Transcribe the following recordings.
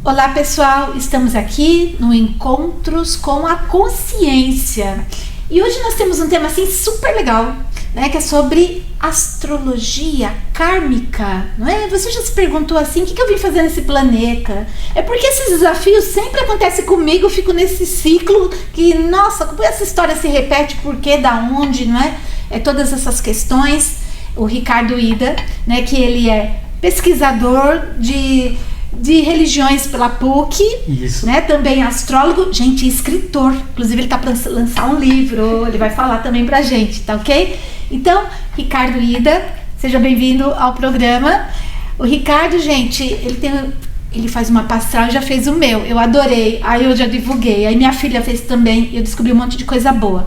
Olá pessoal, estamos aqui no Encontros com a Consciência e hoje nós temos um tema assim super legal, né, que é sobre astrologia kármica, não é? Você já se perguntou assim, o que eu vim fazer nesse planeta? É porque esses desafios sempre acontecem comigo, eu fico nesse ciclo que, nossa, como essa história se repete, por quê, da onde, não é? Todas essas questões. O Ricardo Ida, né, que ele é pesquisador de religiões pela PUC, Isso. Né? Também astrólogo, gente, escritor. Inclusive ele está para lançar um livro, ele vai falar também pra gente, tá ok? Então, Ricardo Ida, seja bem-vindo ao programa. O Ricardo, gente, ele faz uma mapa astral, já fez o meu, eu adorei, aí eu já divulguei, aí minha filha fez também, eu descobri um monte de coisa boa.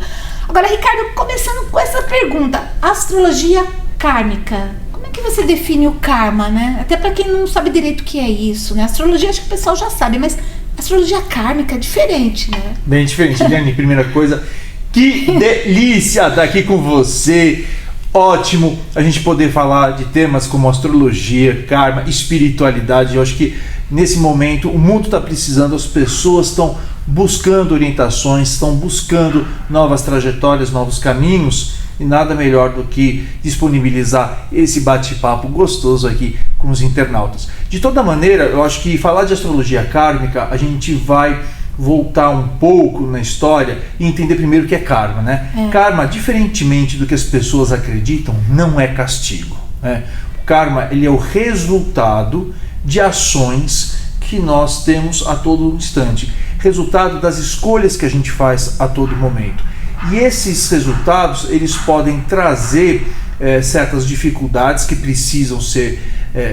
Agora, Ricardo, começando com essa pergunta, astrologia kármica. Como é que você define o karma, né? Até para quem não sabe direito o que é isso, né? Astrologia acho que o pessoal já sabe, mas astrologia kármica é diferente, né? Bem diferente, Liane. Primeira coisa, que delícia estar aqui com você. Ótimo a gente poder falar de temas como astrologia, karma, espiritualidade. Eu acho que nesse momento o mundo está precisando, as pessoas estão buscando orientações, estão buscando novas trajetórias, novos caminhos. E nada melhor do que disponibilizar esse bate-papo gostoso aqui com os internautas. De toda maneira, eu acho que falar de astrologia kármica, a gente vai voltar um pouco na história e entender primeiro o que é karma, né? Karma, diferentemente do que as pessoas acreditam, não é castigo, né? O karma, ele é o resultado de ações que nós temos a todo instante, resultado das escolhas que a gente faz a todo momento. E esses resultados, eles podem trazer certas dificuldades que precisam ser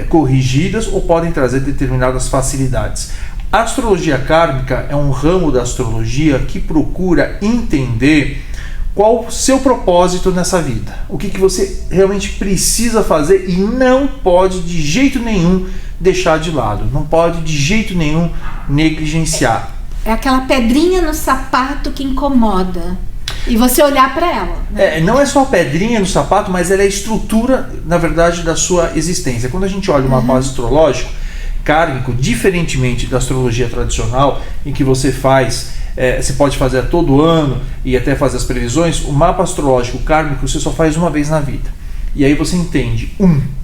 corrigidas ou podem trazer determinadas facilidades. A astrologia kármica é um ramo da astrologia que procura entender qual o seu propósito nessa vida. O que você realmente precisa fazer e não pode de jeito nenhum deixar de lado. Não pode de jeito nenhum negligenciar. É aquela pedrinha no sapato que incomoda. E você olhar para ela. Né? Não é só a pedrinha no sapato, mas ela é a estrutura, na verdade, da sua existência. Quando a gente olha o mapa astrológico kármico, diferentemente da astrologia tradicional, em que você você pode fazer todo ano e até fazer as previsões, o mapa astrológico kármico você só faz uma vez na vida. E aí você entende,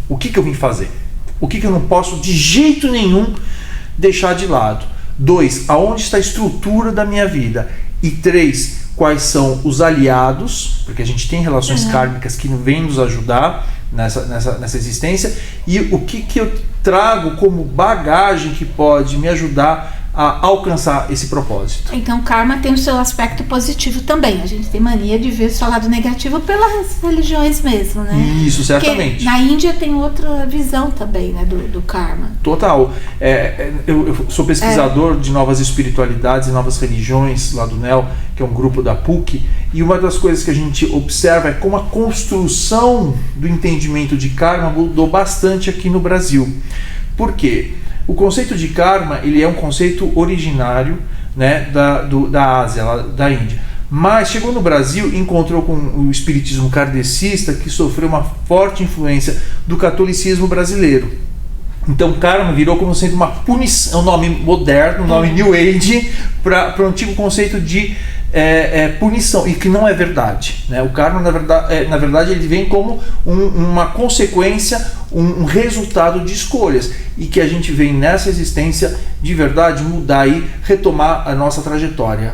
o que eu vim fazer? O que eu não posso de jeito nenhum deixar de lado? 2, aonde está a estrutura da minha vida? E 3, quais são os aliados, porque a gente tem relações kármicas que vêm nos ajudar nessa existência, e o que eu trago como bagagem que pode me ajudar a alcançar esse propósito. Então, karma tem o seu aspecto positivo também. A gente tem mania de ver o seu lado negativo pelas religiões mesmo, né? Isso, certamente. Porque na Índia tem outra visão também, né, do karma. Total. Eu sou pesquisador de novas espiritualidades e novas religiões lá do NEL, que é um grupo da PUC, e uma das coisas que a gente observa é como a construção do entendimento de karma mudou bastante aqui no Brasil. Por quê? O conceito de karma, ele é um conceito originário, né, da Ásia, da Índia. Mas chegou no Brasil e encontrou com o espiritismo kardecista, que sofreu uma forte influência do catolicismo brasileiro. Então karma virou como sendo uma punição, um nome moderno, um nome New Age, para o antigo conceito de punição, e que não é verdade, né? O karma, na verdade, ele vem como uma consequência, um resultado de escolhas, e que a gente vem nessa existência de verdade mudar e retomar a nossa trajetória.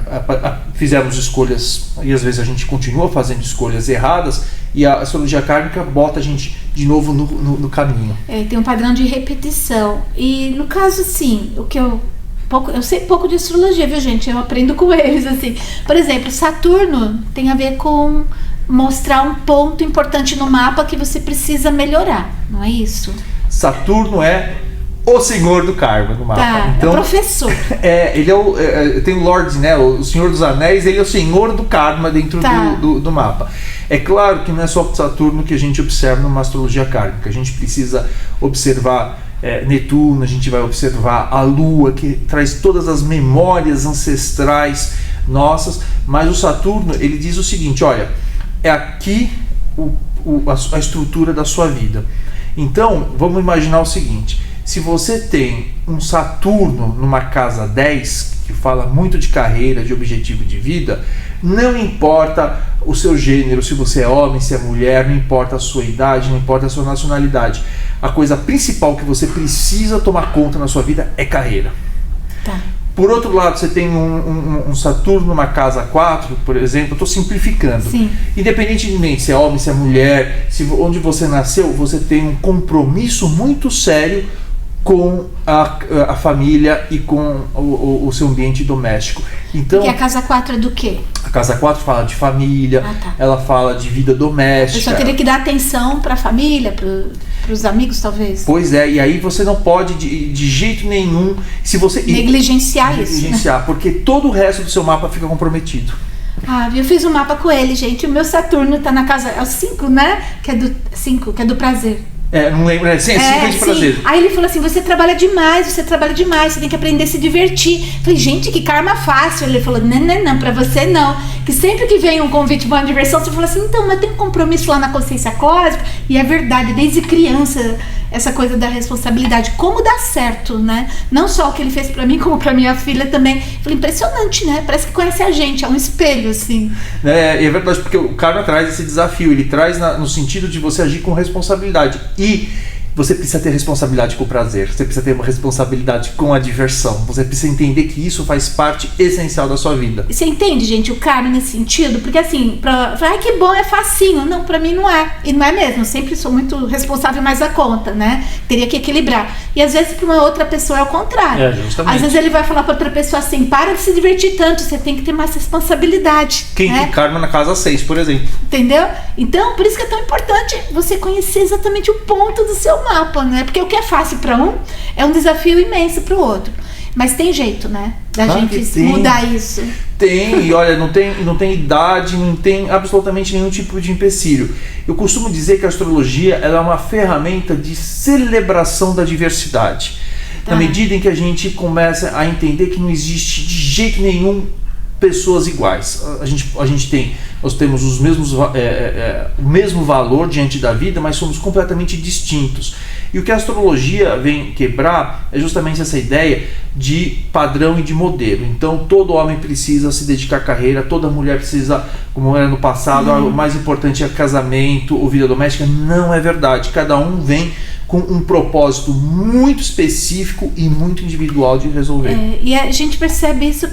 Fizemos escolhas e às vezes a gente continua fazendo escolhas erradas, e a astrologia kármica bota a gente de novo no caminho. Tem um padrão de repetição. E no caso, assim, eu sei pouco de astrologia, viu, gente? Eu aprendo com eles, assim. Por exemplo, Saturno tem a ver com mostrar um ponto importante no mapa que você precisa melhorar, não é isso? Saturno é o senhor do karma no mapa. Tá, então, é o professor. Ele tem o Lorde, né? O Senhor dos Anéis, ele é o senhor do karma dentro do mapa. É claro que não é só Saturno que a gente observa numa astrologia kármica. A gente precisa observar Netuno, a gente vai observar a Lua, que traz todas as memórias ancestrais nossas, mas o Saturno, ele diz o seguinte, olha, é aqui a estrutura da sua vida. Então, vamos imaginar o seguinte, Se você tem um Saturno numa casa 10, que fala muito de carreira, de objetivo de vida, não importa o seu gênero, se você é homem, se é mulher, não importa a sua idade, não importa a sua nacionalidade. A coisa principal que você precisa tomar conta na sua vida é carreira. Tá. Por outro lado, você tem um Saturno numa casa 4, por exemplo, eu estou simplificando. Sim. Independentemente se é homem, se é mulher, onde você nasceu, você tem um compromisso muito sério com a família e com o seu ambiente doméstico. Então, Porque a casa 4 é do quê? a casa 4 fala de família, tá. Ela fala de vida A doméstica. pessoa teria que dar atenção para a família, para os amigos, talvez. Pois é, e aí você não pode de jeito nenhum, se você Negligenciar isso. negligenciar, porque todo o resto do seu mapa fica comprometido. Ah, eu fiz um mapa com ele, gente. O meu Saturno tá na casa. É o 5, né? Que é do prazer. Não lembro, sim, é 5 de prazer. Aí ele falou assim: você trabalha demais, você tem que aprender a se divertir. Eu falei, gente, que karma fácil. Ele falou: não, pra você não. Que sempre que vem um convite para uma diversão, você fala assim: então, mas tem um compromisso lá na consciência cósmica. E é verdade, desde criança, essa coisa da responsabilidade. Como dá certo, né? Não só o que ele fez pra mim, como pra minha filha também. Eu falei, impressionante, né? Parece que conhece a gente, é um espelho, assim. É verdade, porque o karma traz esse desafio, ele traz no sentido de você agir com responsabilidade. E você precisa ter responsabilidade com o prazer, você precisa ter uma responsabilidade com a diversão, você precisa entender que isso faz parte essencial da sua vida. Você entende, gente, o karma nesse sentido? Porque assim, ai que bom, é facinho. Não, pra mim não é. E não é mesmo, eu sempre sou muito responsável mais da conta, né? Teria que equilibrar. E às vezes pra uma outra pessoa é o contrário. Justamente. Às vezes ele vai falar pra outra pessoa assim: para de se divertir tanto, você tem que ter mais responsabilidade. Quem né? tem karma na casa 6, por exemplo. Entendeu? Então, por isso que é tão importante você conhecer exatamente o ponto do seu mapa, né? Porque o que é fácil para um é um desafio imenso para o outro. Mas tem jeito, né? Da gente mudar isso. Tem, e olha, não tem idade, não tem absolutamente nenhum tipo de empecilho. Eu costumo dizer que a astrologia ela é uma ferramenta de celebração da diversidade. Na medida em que a gente começa a entender que não existe de jeito nenhum pessoas iguais. Nós temos os mesmos, o mesmo valor diante da vida, mas somos completamente distintos. E o que a astrologia vem quebrar é justamente essa ideia de padrão e de modelo. Então todo homem precisa se dedicar à carreira, toda mulher precisa, como era no passado, o mais importante é casamento ou vida doméstica. Não é verdade. Cada um vem com um propósito muito específico e muito individual de resolver. E a gente percebe isso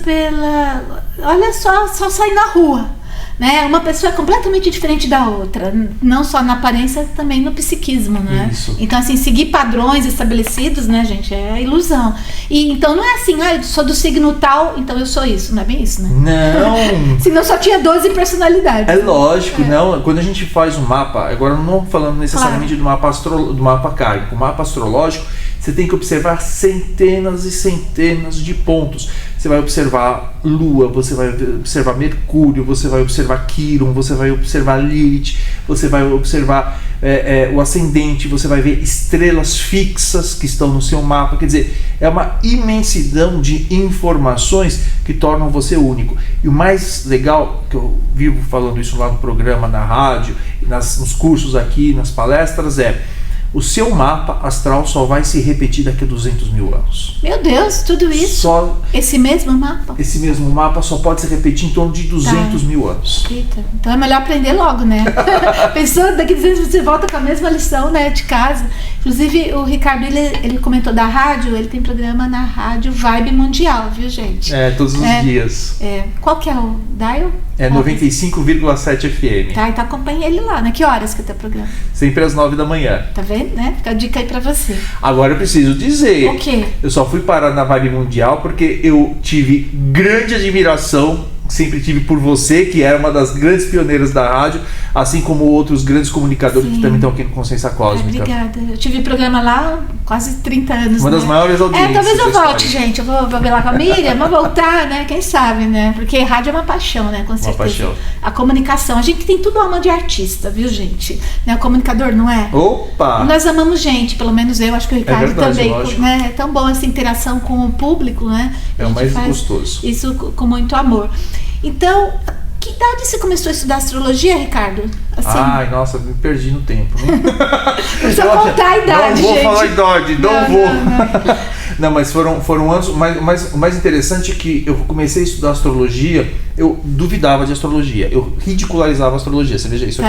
olha só sair na rua. Né? Uma pessoa é completamente diferente da outra, não só na aparência, também no psiquismo, né? Isso. Então, assim, seguir padrões estabelecidos, né, gente, é ilusão. E então não é assim, eu sou do signo tal, então eu sou isso, não é bem isso, né? Não. Senão só tinha 12 personalidades. É lógico, não. Quando a gente faz um mapa, agora não falando necessariamente do mapa kármico, o mapa astrológico, você tem que observar centenas e centenas de pontos. Você vai observar Lua, você vai observar Mercúrio, você vai observar Quirón, você vai observar Lilith, você vai observar o ascendente, você vai ver estrelas fixas que estão no seu mapa. Quer dizer, é uma imensidão de informações que tornam você único. E o mais legal, que eu vivo falando isso lá no programa, na rádio, nos cursos aqui, nas palestras, o seu mapa astral só vai se repetir daqui a 200 mil anos. Meu Deus, tudo isso? Esse mesmo mapa? Esse mesmo mapa só pode se repetir em torno de 200 mil anos. Eita. Então é melhor aprender logo, né? Pensando, daqui a 200 anos você volta com a mesma lição, né, de casa. Inclusive, o Ricardo, ele comentou da rádio, ele tem programa na rádio Vibe Mundial, viu, gente? Todos os dias. Qual que é o dial? 95,7 FM. Tá, então acompanhe ele lá, né? Que horas que é o teu programa? Sempre às 9 da manhã. Tá vendo, né? Fica a dica aí pra você. Agora eu preciso dizer, o quê? Eu só fui parar na Vibe Mundial porque eu tive grande admiração, sempre tive por você, que era uma das grandes pioneiras da rádio, assim como outros grandes comunicadores que também estão aqui no Consciência Cósmica. Obrigada. Eu tive programa lá quase 30 anos. Uma das maiores audiências. Talvez eu volte, gente. Eu vou ver lá com a Miriam, vou voltar, né? Quem sabe, né? Porque rádio é uma paixão, né? Com certeza. Uma paixão. A comunicação. A gente tem tudo alma de artista, viu, gente? Né? O comunicador, não é? Opa! Nós amamos gente, pelo menos eu, acho que o Ricardo verdade, também. lógico. Né? É tão bom essa interação com o público, né? É o mais gostoso. Isso com muito amor. Então, Que idade você começou a estudar astrologia, Ricardo? Assim, Ai, nossa, me perdi no tempo. Né? não precisa contar a idade, não vou gente. falar a idade, não vou. Não, mas foram anos. O mais interessante é que eu comecei a estudar astrologia, eu duvidava de astrologia, eu ridicularizava a astrologia. Você veja isso,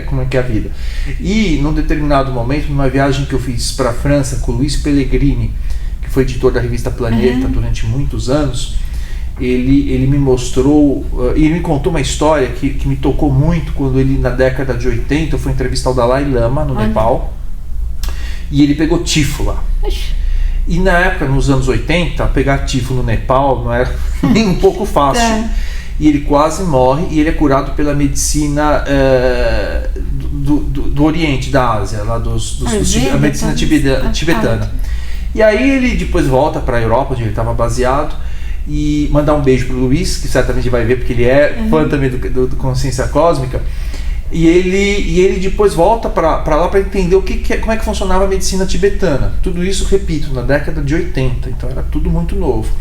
como é que é a vida. E num determinado momento, numa viagem que eu fiz para a França com o Luiz Pellegrini, que foi editor da revista Planeta durante muitos anos, ele me mostrou, e ele me contou uma história que me tocou muito quando ele, na década de 80, foi entrevistar o Dalai Lama no Nepal, e ele pegou tifo lá. E na época, nos anos 80, pegar tifo no Nepal não era nem um pouco fácil. E ele quase morre, e ele é curado pela medicina do Oriente, da Ásia, lá a medicina tibetana. E aí ele depois volta para a Europa, onde ele estava baseado, e mandar um beijo pro Luiz, que certamente vai ver, porque ele é fã também do Consciência Cósmica. E ele depois volta para lá para entender como é que funcionava a medicina tibetana. Tudo isso, repito, na década de 80, então era tudo muito novo.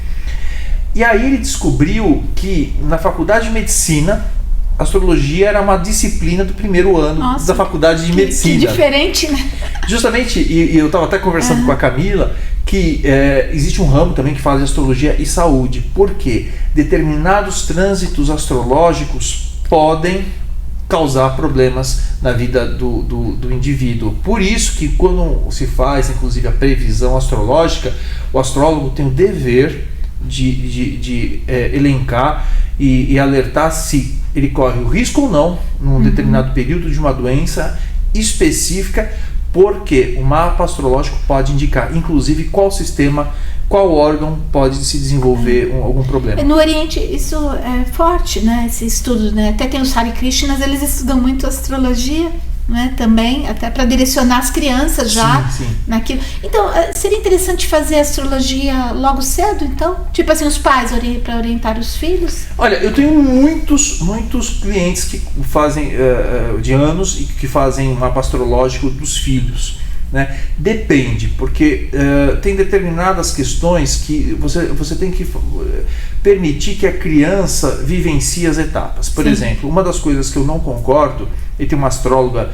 E aí ele descobriu que na faculdade de medicina, astrologia era uma disciplina do primeiro ano da faculdade de medicina. Que diferente, né? Justamente, e eu estava até conversando com a Camila, que existe um ramo também que faz astrologia e saúde, porque determinados trânsitos astrológicos podem causar problemas na vida do indivíduo. Por isso que quando se faz, inclusive, a previsão astrológica, o astrólogo tem o dever de elencar e alertar se ele corre o risco ou não, num determinado período, de uma doença específica, porque o mapa astrológico pode indicar, inclusive, qual sistema, qual órgão pode se desenvolver algum problema. No Oriente isso é forte, né? Esse estudo, né? Até tem os Hare Krishnas, eles estudam muito astrologia, né? Também, até para direcionar as crianças já naquilo. Então, seria interessante fazer astrologia logo cedo, então? Tipo assim, os pais para orientar os filhos? Olha, eu tenho muitos clientes que fazem de anos e que fazem um mapa astrológico dos filhos. Né? Depende, porque tem determinadas questões que você tem que permitir que a criança vivencie as etapas. Por exemplo, uma das coisas que eu não concordo, e tem uma astróloga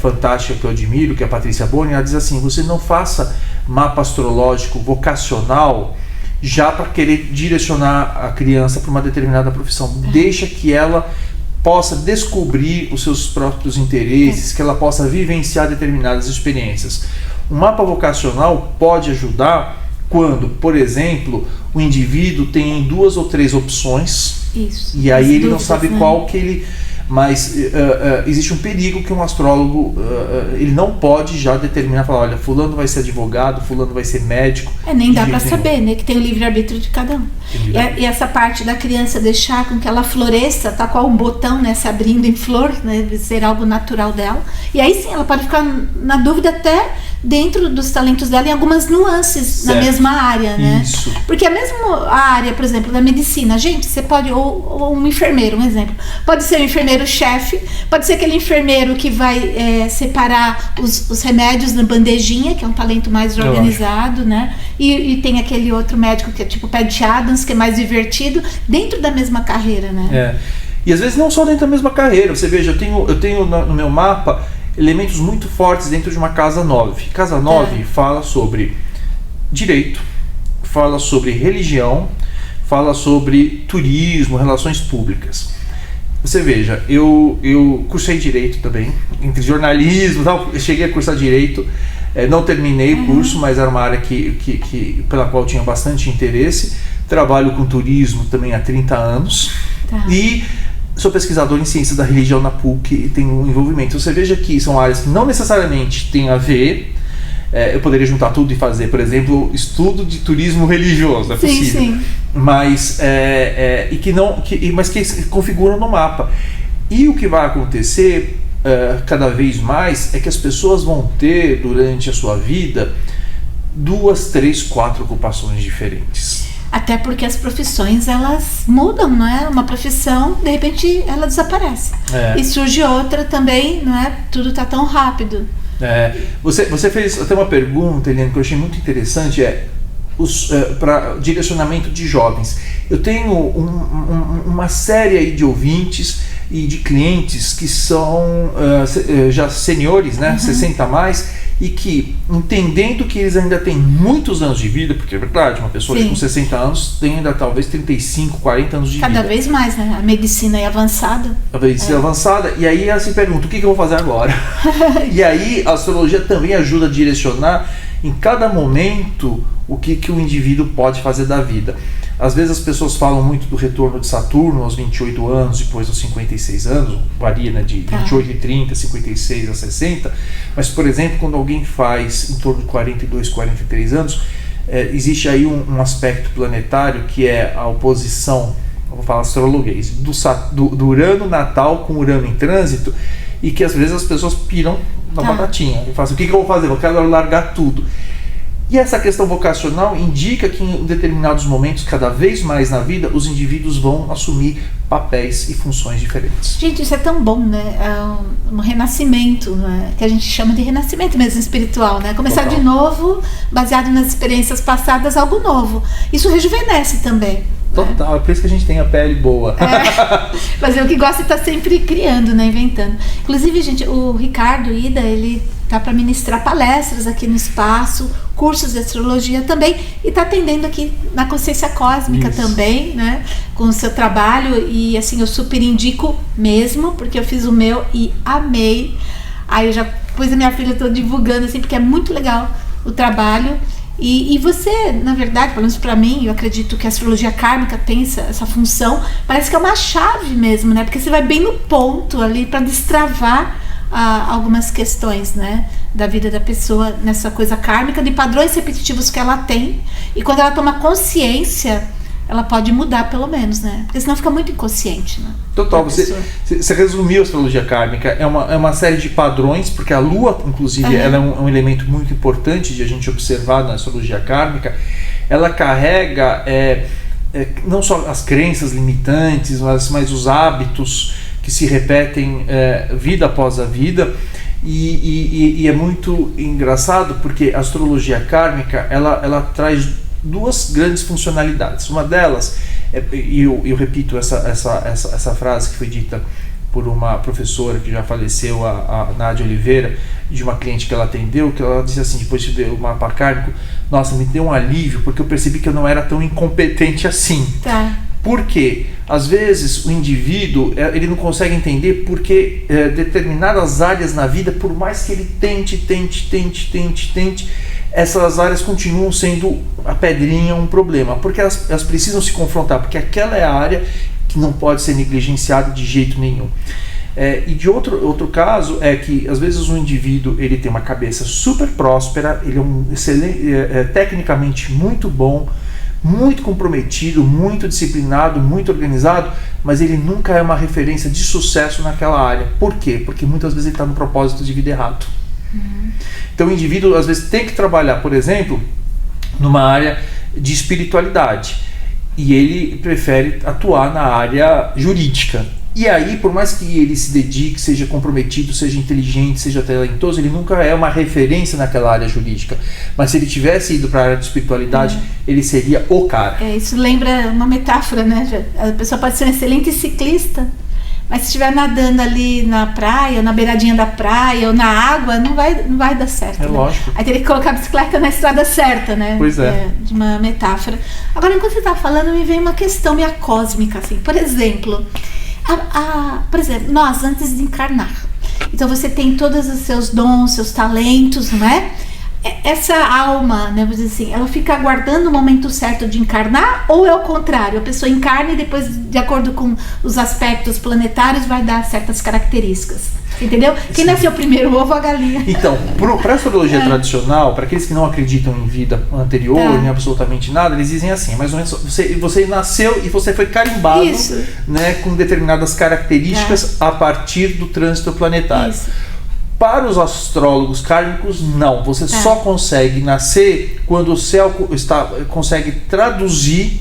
fantástica que eu admiro, que é a Patrícia Boni, ela diz assim: você não faça mapa astrológico vocacional já para querer direcionar a criança para uma determinada profissão. Deixa que ela possa descobrir os seus próprios interesses, que ela possa vivenciar determinadas experiências. Um mapa vocacional pode ajudar quando, por exemplo, o indivíduo tem 2 ou 3 opções, e aí ele não sabe qual que ele... Mas existe um perigo que um astrólogo ele não pode já determinar, falar, olha, fulano vai ser advogado, fulano vai ser médico. Nem dá para saber, né? Que tem o livre-arbítrio de cada um. E essa parte da criança deixar com que ela floresça, tá qual um botão, né, se abrindo em flor, né, ser algo natural dela. E aí sim, ela pode ficar na dúvida até dentro dos talentos dela em algumas nuances na mesma área, né? Isso. Porque a mesma área, por exemplo, da medicina, gente, você pode, ou um enfermeiro, um exemplo, pode ser um enfermeiro-chefe, pode ser aquele enfermeiro que vai separar os remédios na bandejinha, que é um talento mais organizado, né? E tem aquele outro médico que é tipo Pat Adams, que é mais divertido, dentro da mesma carreira, né? E às vezes não só dentro da mesma carreira. Você veja, eu tenho no meu mapa elementos muito fortes dentro de uma casa 9. Casa 9 fala sobre direito, fala sobre religião, fala sobre turismo, relações públicas. Você veja, eu cursei direito também, entre jornalismo e tal, eu cheguei a cursar direito, não terminei o curso, mas era uma área pela qual eu tinha bastante interesse. Trabalho com turismo também há 30 anos e sou pesquisador em ciências da religião na PUC e tenho um envolvimento. Você veja que são áreas que não necessariamente têm a ver. Eu poderia juntar tudo e fazer, por exemplo, estudo de turismo religioso, é possível. Sim. Mas que se configuram no mapa. E o que vai acontecer cada vez mais é que as pessoas vão ter durante a sua vida 2, 3, 4 ocupações diferentes. Até porque as profissões, elas mudam, não é? Uma profissão, de repente, ela desaparece. E surge outra também, não é? Tudo está tão rápido. Você fez até uma pergunta, Eliane, que eu achei muito interessante, para direcionamento de jovens. Eu tenho uma série aí de ouvintes e de clientes que são já seniores, né, 60 a mais, e que, entendendo que eles ainda têm muitos anos de vida, porque é verdade, uma pessoa com 60 anos tem ainda talvez 35, 40 anos de vida. Cada vez mais, né? A medicina é avançada. A medicina é avançada, e aí ela se pergunta, o que eu vou fazer agora? E aí a astrologia também ajuda a direcionar em cada momento o que o indivíduo pode fazer da vida. Às vezes as pessoas falam muito do retorno de Saturno aos 28 anos, depois dos 56 anos, varia, né, de 28 e 30, 56 a 60, mas, por exemplo, quando alguém faz em torno de 42, 43 anos, existe aí um aspecto planetário que é a oposição, eu vou falar astrologuês, do Urano natal com Urano em trânsito, e que às vezes as pessoas piram na batatinha e falam assim, o que eu vou fazer? Eu quero largar tudo. E essa questão vocacional indica que em determinados momentos, cada vez mais na vida, os indivíduos vão assumir papéis e funções diferentes. Gente, isso é tão bom, né? É um renascimento, né? Que a gente chama de renascimento mesmo espiritual, né? Começar de novo, baseado nas experiências passadas, algo novo. Isso rejuvenesce também. Total, é por isso que a gente tem a pele boa. Fazer o que gosta e tá sempre criando, né? Inventando. Inclusive, gente, o Ricardo Ida, ele tá para ministrar palestras aqui no espaço, cursos de astrologia também, e tá atendendo aqui na Consciência Cósmica também, né? Com o seu trabalho, e assim, eu super indico mesmo, porque eu fiz o meu e amei. Aí eu já pus a minha filha, tô divulgando assim, porque é muito legal o trabalho. E você, na verdade, pelo menos para mim, eu acredito que a astrologia kármica tem essa função, parece que é uma chave mesmo, né? Porque você vai bem no ponto ali para destravar algumas questões, né, da vida da pessoa nessa coisa kármica, de padrões repetitivos que ela tem, e quando ela toma consciência, ela pode mudar pelo menos, né? Porque senão fica muito inconsciente, né? Total, você resumiu a astrologia kármica, é uma série de padrões, porque a Lua, inclusive, ela é um elemento muito importante de a gente observar na astrologia kármica. Ela carrega não só as crenças limitantes, mas os hábitos que se repetem vida após a vida, e é muito engraçado porque a astrologia kármica ela traz duas grandes funcionalidades. Uma delas, e eu repito essa frase que foi dita por uma professora que já faleceu, a Nádia Oliveira, de uma cliente que ela atendeu, que ela disse assim, depois de ver o mapa kármico, nossa, me deu um alívio, porque eu percebi que eu não era tão incompetente assim. Porque, às vezes, o indivíduo ele não consegue entender porque determinadas áreas na vida, por mais que ele tente, essas áreas continuam sendo a pedrinha, um problema, porque elas precisam se confrontar, porque aquela é a área que não pode ser negligenciada de jeito nenhum. E de outro caso é que às vezes o indivíduo ele tem uma cabeça super próspera, ele é um excelente, tecnicamente muito bom, muito comprometido, muito disciplinado, muito organizado, mas ele nunca é uma referência de sucesso naquela área. Por quê? Porque muitas vezes ele está no propósito de vida errado. Então o indivíduo às vezes tem que trabalhar, por exemplo, numa área de espiritualidade, e ele prefere atuar na área jurídica. E aí, por mais que ele se dedique, seja comprometido, seja inteligente, seja talentoso, ele nunca é uma referência naquela área jurídica. Mas se ele tivesse ido para a área de espiritualidade, ele seria o cara. Isso lembra uma metáfora, né? A pessoa pode ser um excelente ciclista, mas se estiver nadando ali na praia, ou na beiradinha da praia, ou na água, não vai dar certo. Lógico. Aí teria que colocar a bicicleta na estrada certa, né? Pois é. De uma metáfora. Agora, enquanto você está falando, me vem uma questão minha cósmica, assim. Por exemplo, nós, antes de encarnar, então você tem todos os seus dons, seus talentos, não é? Essa alma, né, vamos dizer assim, ela fica aguardando o momento certo de encarnar, ou é o contrário? A pessoa encarna e depois, de acordo com os aspectos planetários, vai dar certas características. Entendeu? Quem nasceu primeiro, o ovo ou a galinha? Então, para a astrologia tradicional, para aqueles que não acreditam em vida anterior, em absolutamente nada, eles dizem assim, mais ou menos, você nasceu e você foi carimbado, né, com determinadas características a partir do trânsito planetário. Isso. Para os astrólogos kármicos, não. Você só consegue nascer quando o céu consegue traduzir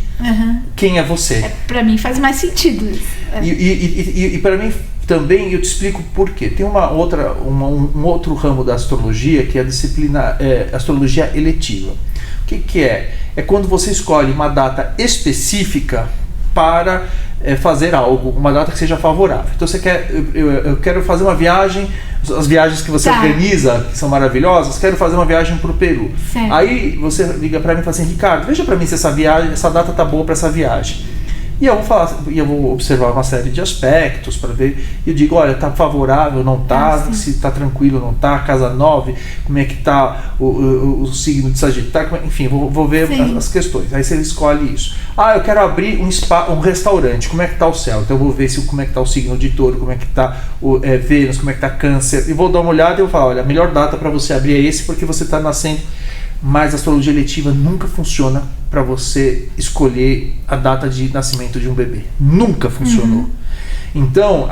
quem é você. Para mim faz mais sentido isso. E para mim também, eu te explico por quê. Tem um outro ramo da astrologia, que é a disciplina astrologia eletiva. O que é? É quando você escolhe uma data específica para fazer algo, uma data que seja favorável. Então você quer, eu quero fazer uma viagem, as viagens que você organiza, que são maravilhosas, quero fazer uma viagem para o Peru. Certo. Aí você liga para mim e fala assim, Ricardo, veja para mim se essa data tá boa para essa viagem. E eu vou falar, e eu vou observar uma série de aspectos para ver. E eu digo, olha, tá favorável, não tá, se tá tranquilo, não tá, casa 9, como é que tá o signo de Sagitário, enfim, vou ver as questões. Aí você escolhe isso. Eu quero abrir um spa, um restaurante, como é que tá o céu? Então eu vou ver como é que tá o signo de Touro, como é que tá o Vênus, como é que tá Câncer, e vou dar uma olhada e vou falar, olha, a melhor data para você abrir é esse, porque você tá nascendo. Mas a astrologia eletiva nunca funciona para você escolher a data de nascimento de um bebê. Nunca funcionou. Então,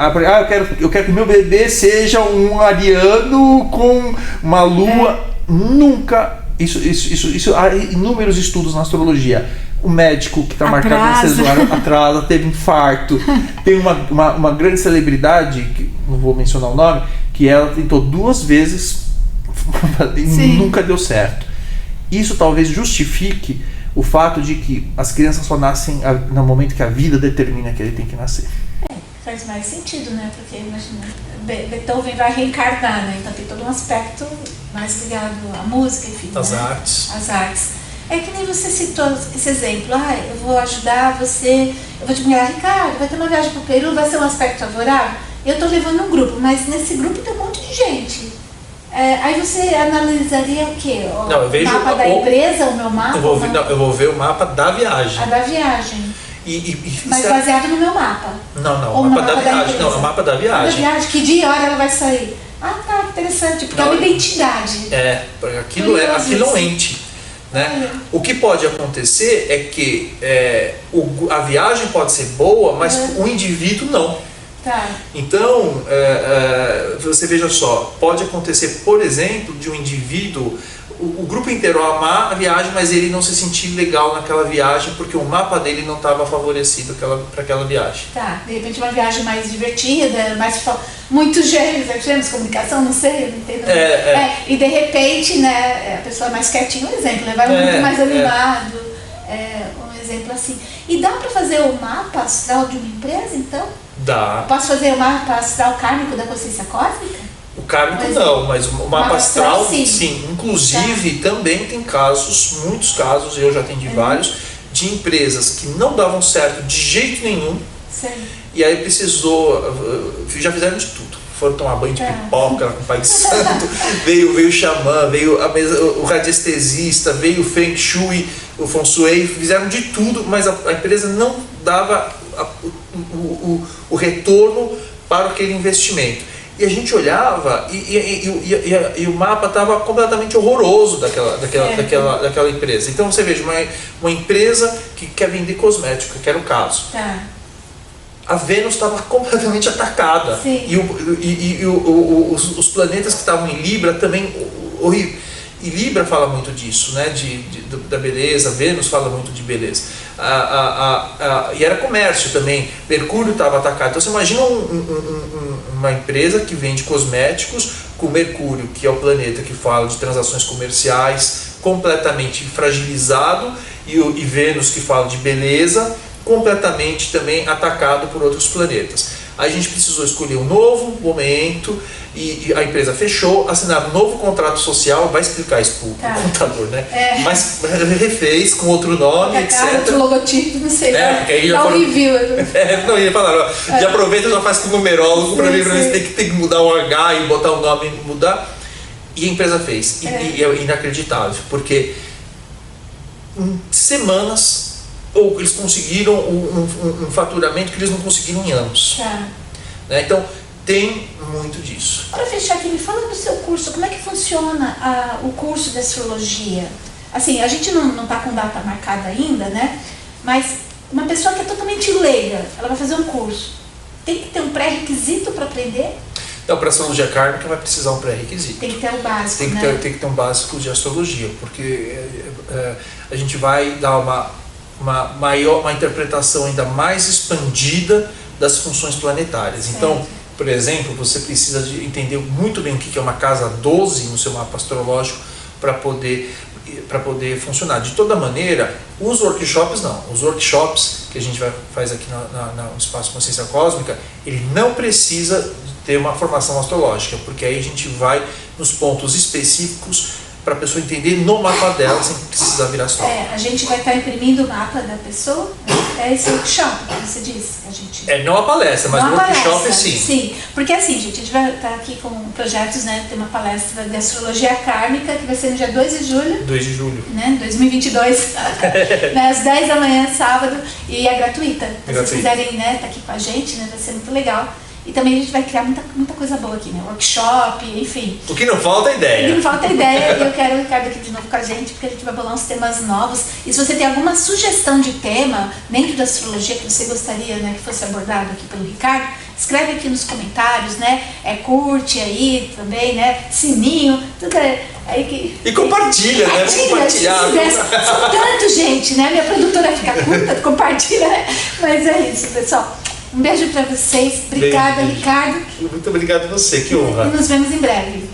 eu quero que meu bebê seja um ariano com uma lua. Nunca. Isso há inúmeros estudos na astrologia. O médico que está marcado na cesárea atrasa, teve infarto. Tem uma grande celebridade, que não vou mencionar o nome, que ela tentou 2 vezes e nunca deu certo. Isso talvez justifique o fato de que as crianças só nascem no momento que a vida determina que ele tem que nascer. Faz mais sentido, né? Porque imagina, Beethoven vai reencarnar, né? Então tem todo um aspecto mais ligado à música, enfim. As artes. As artes. É que nem você citou esse exemplo. Eu vou ajudar você, eu vou te ligar, Ricardo, vai ter uma viagem para o Peru, vai ser um aspecto favorável? Eu estou levando um grupo, mas nesse grupo tem um monte de gente. Aí você analisaria o quê? O mapa da empresa, o meu mapa? Eu vou ver o mapa da viagem. A da viagem. Mas isso baseado no meu mapa? Não, o mapa da viagem. Não, o mapa da viagem. Que dia e hora ela vai sair? Tá, interessante, porque é uma identidade. Aquilo é um ente. Né? O que pode acontecer é que a viagem pode ser boa, mas o indivíduo não. Tá. Então, você veja só, pode acontecer, por exemplo, de um indivíduo, o grupo inteiro amar a viagem, mas ele não se sentir legal naquela viagem porque o mapa dele não estava favorecido para aquela viagem. Tá, de repente uma viagem mais divertida, muitos gêmeos, comunicação, não sei, não entendo. E de repente, né, a pessoa mais quietinha, um exemplo, vai muito mais animado, um exemplo assim. E dá para fazer o mapa astral de uma empresa, então? Dá. Posso fazer o mapa astral kármico da consciência cósmica? O kármico não, mas o mapa astral sim. Inclusive também tem muitos casos, eu já atendi vários, de empresas que não davam certo de jeito nenhum. Sim. E aí já fizeram de tudo. Foram tomar banho de pipoca com o Pai Santo, veio o xamã, veio o radiestesista, veio o Feng Shui, o Feng Shui, fizeram de tudo, mas a empresa não dava o retorno para aquele investimento. E a gente olhava e o mapa estava completamente horroroso daquela empresa. Então você veja, uma empresa que quer vender cosmético, que era o caso. Tá. A Vênus estava completamente atacada. Sim. Os planetas que estavam em Libra também horrível. E Libra fala muito disso, né? Da beleza, Vênus fala muito de beleza. E era comércio também, Mercúrio estava atacado. Então você imagina uma empresa que vende cosméticos com Mercúrio, que é o planeta que fala de transações comerciais, completamente fragilizado, e Vênus, que fala de beleza, completamente também atacado por outros planetas. Aí a gente precisou escolher um novo momento e a empresa fechou, assinaram um novo contrato social, vai explicar isso pro contador, né? Mas refez com outro nome, etc. Outro logotipo, não sei. Aí já review. Não, ia falar, já aproveita e já faz com o numerólogo para ver se tem que mudar o H e botar o nome, mudar. E a empresa fez. E é inacreditável, porque em semanas ou eles conseguiram um faturamento que eles não conseguiram em anos. Né? Então, tem muito disso. Para fechar aqui, me fala do seu curso, como é que funciona o curso de astrologia? Assim, a gente não está com data marcada ainda, né? Mas uma pessoa que é totalmente leiga, ela vai fazer um curso. Tem que ter um pré-requisito para aprender? Então, para astrologia kármica vai precisar um pré-requisito. Tem que ter o básico, tem que ter um básico de astrologia, porque a gente vai dar uma interpretação ainda mais expandida das funções planetárias. Então, por exemplo, você precisa de entender muito bem o que é uma casa 12 no seu mapa astrológico para poder... para poder funcionar. De toda maneira, os workshops não. Os workshops que a gente faz aqui no Espaço Consciência Cósmica, ele não precisa ter uma formação astrológica, porque aí a gente vai nos pontos específicos para a pessoa entender no mapa dela, sem precisar virar astrólogo. A gente vai estar imprimindo o mapa da pessoa, é esse workshop que você disse. A gente... não a palestra, mas o workshop sim. Sim, porque assim, gente, a gente vai estar aqui com projetos, né, tem uma palestra de astrologia kármica, que vai ser no dia 2 de julho. 2 de julho. Né, 2022, né, às 10 da manhã, sábado, e é gratuita. Se vocês quiserem, né, estar aqui com a gente, né, vai ser muito legal. E também a gente vai criar muita coisa boa aqui, né? Workshop, enfim. O que não falta é ideia. O que não falta é ideia. E eu quero o Ricardo aqui de novo com a gente, porque a gente vai bolar uns temas novos. E se você tem alguma sugestão de tema dentro da astrologia que você gostaria, né, que fosse abordado aqui pelo Ricardo, escreve aqui nos comentários, né? Curte aí também, né? Sininho, tudo aí que... E compartilha, né? Compartilhar. São tanto, gente, né? Minha produtora fica curta, compartilha, né? Mas é isso, pessoal. Um beijo para vocês. Obrigada, beijo. Ricardo. Muito obrigado a você, que honra. E nos vemos em breve.